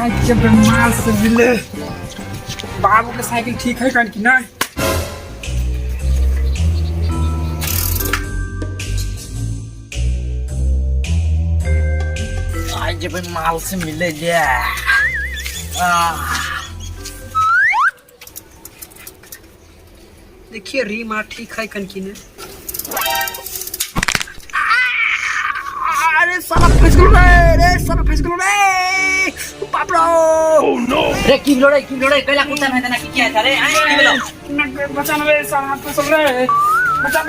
के माल से मिले बाबू के साइकिल ठीक है कि ना। आज जब माल से मिले देखिए री मार ठीक है कि ना। अरे साला फंस गया रे बाप रे। ओह नो रे की लोड़े कैला कुत्ता में तना की है रे की बोलो बचाना रे साला फंस रे बचा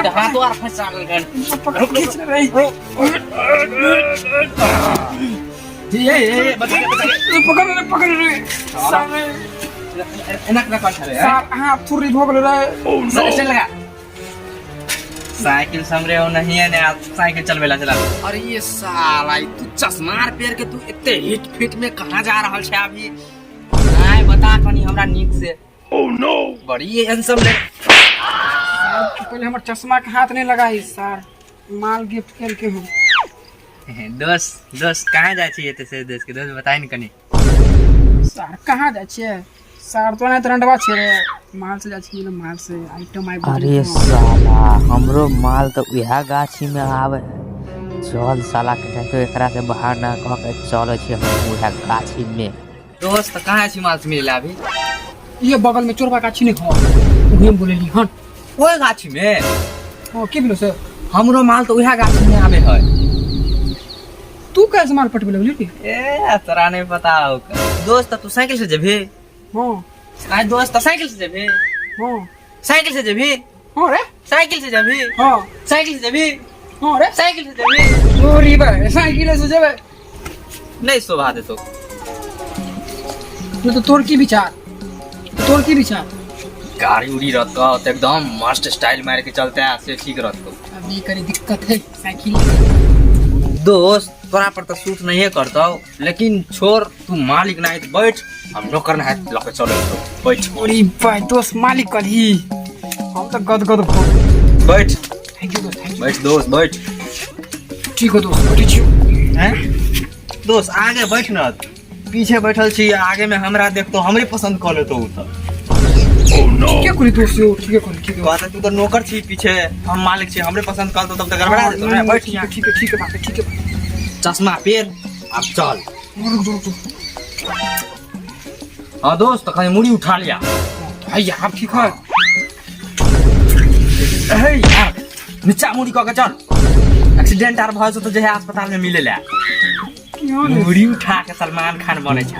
तो हाथ और फंसा गए रुक खींच रे ये पकड़ रे साले एनक ना कौन है हां थुरी भोग रे। ओह नो चल लगा साइकिल समरे हो नहीं है ना साइकिल चलवेला चला। अरे ये साला तू चश्मा पेर के तू इतने हिट फिट में कहां जा रहल छे अभी आय बता कनी हमरा नीक से। ओह नो बड़ी हैंडसम रे पहले हमर चश्मा के हाथ नहीं लगाई सर माल गिफ्ट खेल के हो। दोस्त कहां जाय छी एते से देश के दोस्त बताई न कनी सर कहां जाय छियै सर तो नहीं तरंडवा छे रे माल से जाय छी माल से आइटम आई। अरे साला हमरो माल तो उहा गाछी में आवे चल साला के तो एकरा से बाहर ना कह के चले छी हम उहा गाछी में। दोस्त कहां छी माल से मिलेला अभी ये बगल में चोरबा गाछी नहीं खो उहे बोलेली हन ओए गाछी में। ओ के बिलो से हमरो माल तो उहा गाछी में आवे है। तू कैसे माल पटबे लगली ए तोरा नहीं पता हो दोस्त तू साइकिल से जेबे। हां आज दोस्त साइकिल से जेबे। हां साइकिल से जेबे। हां रे साइकिल से जेबे। हां साइकिल से जेबे। हां रे साइकिल से जेबे। चोरी बा साइकिल से जेबे नहीं शोभा दे तो ये तो तोर की विचार गाड़ी उड़ी रहता तो एकदम मस्त स्टाइल मार के चलते हैं से ठीक रहता। अभी करी दिक्कत है साइकिल दोस्त तोरा पर तो सूट नहीं है करता लेकिन छोड़ तू मालिक ना है तो बैठ हम नौकर ना है लके चलो बैठ। चोरी भाई दोस्त मालिक करी हम तो गदगद हो बैठ थैंक यू दोस्त बैठ दोस्त बैठ ठीक है दोस्त बैठ छी हैं दोस्त आगे बैठ ना पीछे बैठल छी आगे में हमरा देख तो हमरे पसंद कर ले तो ओह नो क्या करी दोस्त यो ठीक है बात है तू तो नौकर छी पीछे हम मालिक छी हमरे पसंद कर तो तब तक गड़बड़ा दे तो बैठ यहाँ ठीक है बात ठीक है चश्मा पेर अब चल। रुक हाँ दोस्त तो कहीं मुड़ी उठा लिया भाई आप ठीक है ए यार नीचा मुड़ी कह के चल एक्सीडेंट आर भयो तो जे है अस्पताल में मिले ला मुड़ी उठा के सलमान खान बने छ।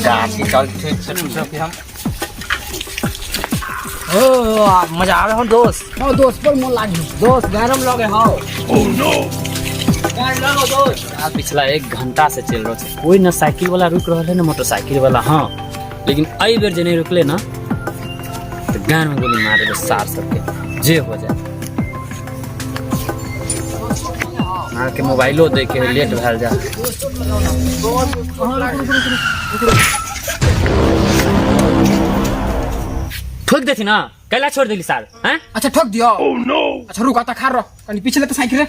गाड़ी चल ठीक से फिर हम ओ मजा आवे हो दोस्त। हां दोस्त पर मन लागी दोस्त गरम लगे हो। ओह नो गाड़ी लगो दोस्त आज पिछला 1 घंटा से चल रहा है कोई ना साइकिल वाला रुक रहा है ना मोटरसाइकिल वाला। हाँ लेकिन आई बेर जे नहीं रुकले ना तो गान में गोली मारे बस सार सबके जे हो जाए मार के मोबाइलो दे के लेट भेल जा। ठोक देती ना कैला छोड़ देली सार हैं। अच्छा ठोक दियो ओह नो अच्छा रुक आता खार रह कनी पीछे ले तो साइकिल रे।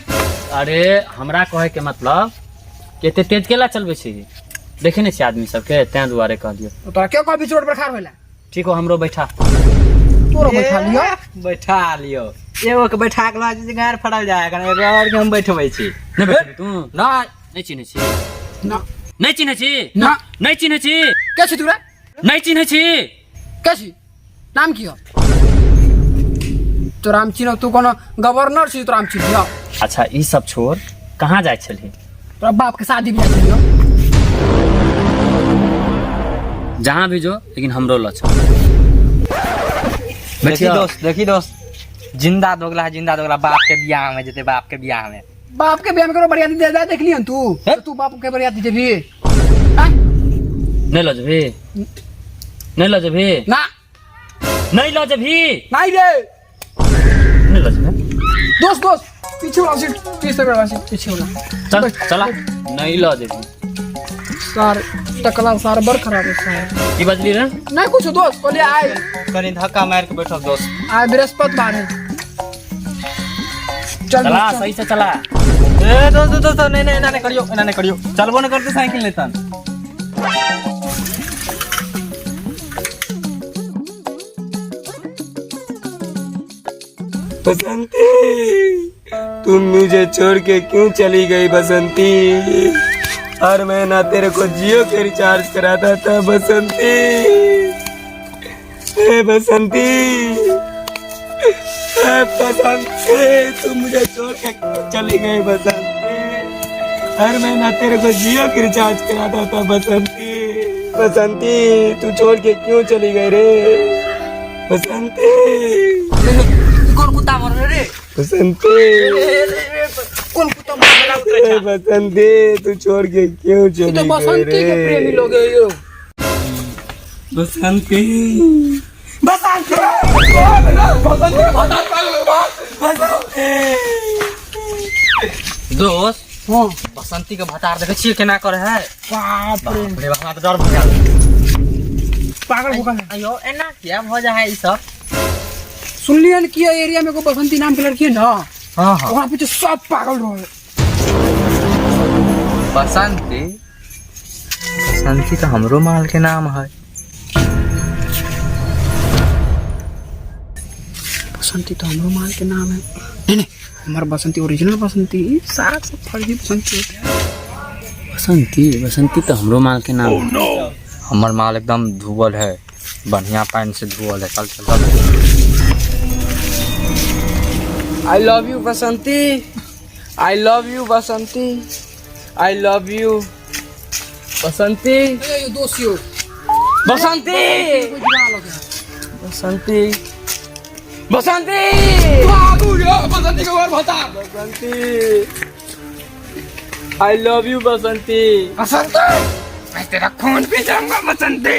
अरे हमरा कहे के मतलब केते तेज केला चलबे छी देखे नहीं छी आदमी सबके तै दुआरे कह दियो। तो तोरा क्यों कभी रोड पर खार होला ठीक हो हमरो बैठा तोरा बैठा लियो एगो के बैठा के ला जे गार फड़ल जाए कने एगो और के हम बैठबै छी नहीं बैठ तू ना नहीं चिन्हे छी ना नहीं चिन्हे छी ना नहीं चिन्हे छी क्या छी तू रे नहीं चिन्हे छी क्या छी नाम की हो तो राम चिन्ह तू कोनो गवर्नर छी तो राम चिन्ह। अच्छा ई सब छोड़ कहाँ जाय छली तोरा बाप के शादी भी जाय छलियो जहाँ भी जो लेकिन हमरो ल छ। देखी दोस्त जिंदा दोगला बाप के बियाह में जते बाप के बियाह में करो बढ़िया दे जा देख लियन तू बाप के बढ़िया दे जेबी नहीं लो जभी नहीं लो जभी ना नहीं लो जभी नहीं रे नहीं लो जभी दोस्त पीछे वाला सीट पीछे वाला चल चला नहीं लो जभी सर टकला सार बर खराब है सर की बजली रे नहीं कुछ दोस्त बोले आए कनी धक्का मार के बैठो दोस्त आज बृहस्पति बार है चल चला दोस्त, सही से चला ए दोस्त नहीं करियो चलबो न करते साइकिल लेता बसंती, तुम मुझे छोड़ के क्यों चली गई बसंती? हर महीना तेरे को जियो के रिचार्ज कराता था बसंती। ए बसंती, ए बसंती, तुम मुझे छोड़ के क्यों चली गई बसंती? हर महीना तेरे को जियो के रिचार्ज कराता था बसंती। बसंती, तू छोड़ के क्यों चली गई रे बसंती? कौन कुत्ता मर रहा रे? बसंती, कौन कुत्ता मर रहा ए बसंती, तू छोड़ के क्यों चली तो गई बसंती के प्रेमी रे? लोग हैं ये। बसंती, दोस्त हाँ बसंती के भतार देखे छिए केना करे है? बाप रे रे बाबा तो डर भऽ गेल। पागल भूखा है। अयो एना क्या हो जा है ई सब? सुनलिए कि ये एरिया में को बसंती नाम के लड़की है ना, हां हां वहाँ पीछे सब पागल रहे। बसंती बसंती तो हमरो माल के नाम है। बसंती तो हमरो माल के नाम है। नहीं नहीं, हमारा बसंती ओरिजिनल बसंती, सारा सब फर्जी बसंती होते हैं। बसंती तो हमरो माल के नाम है। हमर माल एकदम धुअल है, बढ़िया पानी से धुअल है। चल चल I love you Basanti, I love you Basanti, I love you बसंती, ये दोस्तियों बसंती, कोई दिमाग लगा है। बसंती, बसंती, बसंती के बार बता। बसंती, I love you बसंती, बसंती, मैं तेरा खून पी जाऊंगा बसंती।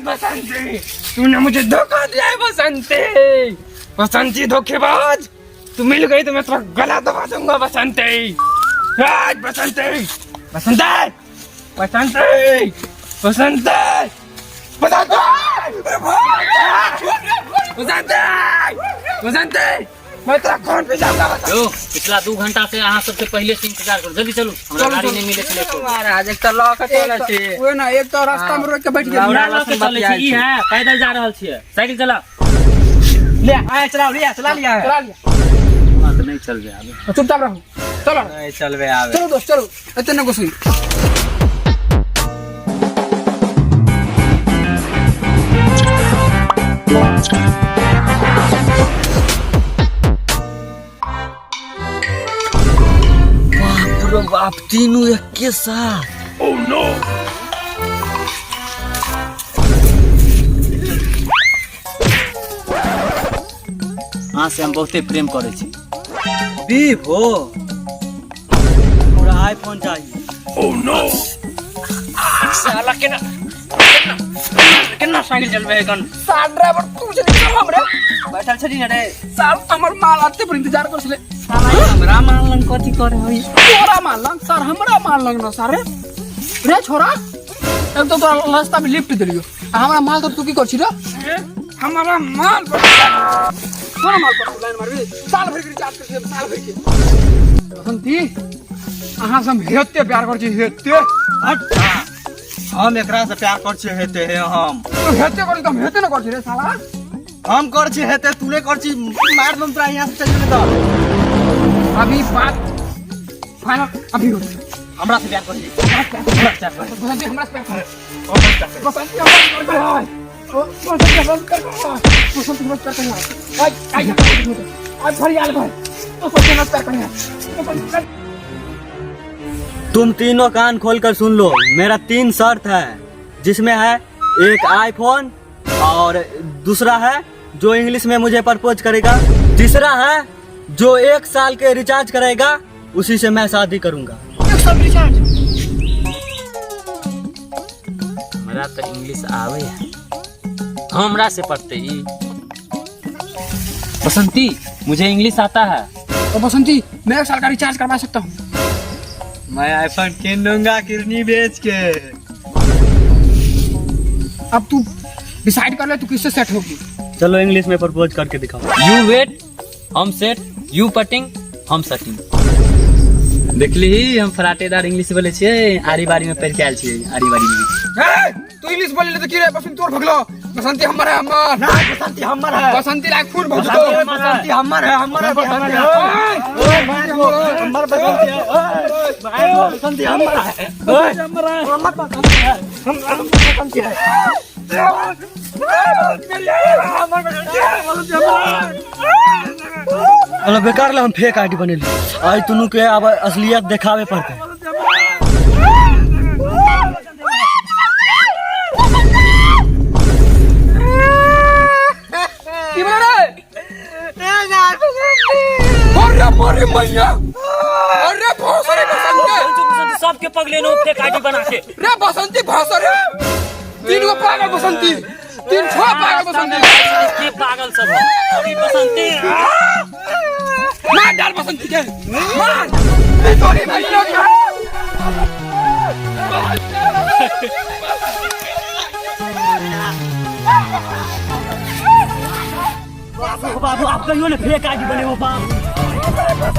बसंती, तूने मुझे धोखा दिया है बसंती। बसंती धोखेबाज, तू मिल गई तो मैं तेरा गला दबा दूंगा बसंती। आज बसंती, बसंती, बसंती, बसंती, बसंती, बसंती, बसंती, मैं तेरा खून पी जाऊंगा बसंती। जो पिछला 2 घंटा से अहाँ सबसे पहले से इंतजार करो, जल्दी चलो, हमरा गाड़ी नहीं मिले छले तो। महाराज एक तो लॉ के चले छी। वो ना एक तो रास्ता में रोक के बैठ गया। हमरा लग के चले छी, ई है पैदल जा रहल छियै, साइकिल चला। ले आए चलाओ लिया चला लिया चला लिया, हां तो नहीं चल बे आबे। तो चुपचाप रहो। चलो नहीं चलबे आवे। चलो दोस्त चलो, इतने कुछ नहीं। बाप रे बाप, तीनों एक के साथ। हां से हम बहुते प्रेम करे छी। बीफ हो पूरा आईफोन चाहिए। साला केना साइकिल चलबे कन? साल ड्राइवर तू से निकल हमरे। बैठल छली न रे। साल हमर माल आते पर इंतजार कर छले। साला हमरा मानलन कथि करे होई? तोरा माल लंग सर, हमरा माल लंग ना सर रे छोरा। एक तो तोरा रास्ता में लिफ्ट दिलियो, हमरा माल तो तू की कर छी रे? हमारा माल पर तोरा माल पर लाइन मारबी। साल भर के रिचार्ज कर दे, साल भर के। बसंती, अहाँ से हम हेते प्यार कर छी, हेते। अच्छा, हम एकरा से प्यार कर छे हेते हे हम। तो हेते कर त हम हेते न कर छी रे साला। हम कर छे हेते, तूने कर छी, मार दम तोरा यहां से चल जेते तो। अभी बात फाइनल अभी हो। हमरा से प्यार कर छी, हमरा से प्यार कर। बसंती हमरा से प्यार कर। बसंती हमरा से प्यार कर। बसंती हमरा से प्यार कर। बसंती हमरा से प्यार कर। आज फरियाल भाई, बसंती हमरा से प्यार कर। तुम तीनों कान खोलकर सुन लो, मेरा 3 शर्त है, जिसमें है एक आईफोन, और दूसरा है जो इंग्लिश में मुझे प्रपोज करेगा, तीसरा है जो 1 साल के रिचार्ज करेगा, उसी से मैं शादी करूंगा। एक सब रिचार्ज। हमरा तो इंग्लिश आवे है, हमरा से पढ़ते ही। बसंती, मुझे इंग्लिश आता है। तो बसंती, मैं 1 साल का रिचार्ज करवा सकता हूँ। मैं आईफोन किन लूंगा किरनी बेच के। अब तू डिसाइड कर ले तू किससे सेट होगी। चलो इंग्लिश में प्रपोज करके दिखाओ। यू वेट, हम सेट, यू पटिंग, हम सटिंग। देखली हम फराटेदार इंग्लिश बोले छियै आरी बारी में पढ़ के आयल छियै आरी बारी में ए, तू इंग्लिश बोले तो की रे बसंती तोर भगलो बसंती हमर है हमर ना बसंती हमर है बसंती लाख फूल भग बसंती दो बसंती हमर है हमर है बसंती है ओए हमर बसंती है ओए बसंती हमर है ओए हमर बसंती है हम बसंती है अरे बेकार ला हम फेक आईडी बनेली आज तुनु के अब असलियत दिखावे पड़ते की बोल रे अरे मोरे मैया अरे भोसरे बसंती सबके पगले नो फेक आईडी बना के रे बसंती भोसरे तीन गो पागल बसंती तीन छह पागल बसंती के पागल सब है अरे बसंती मार डाल बसंती के मार मैं तोरी भैया बाबू आप कहियो ना फेक आईडी बने वो बाप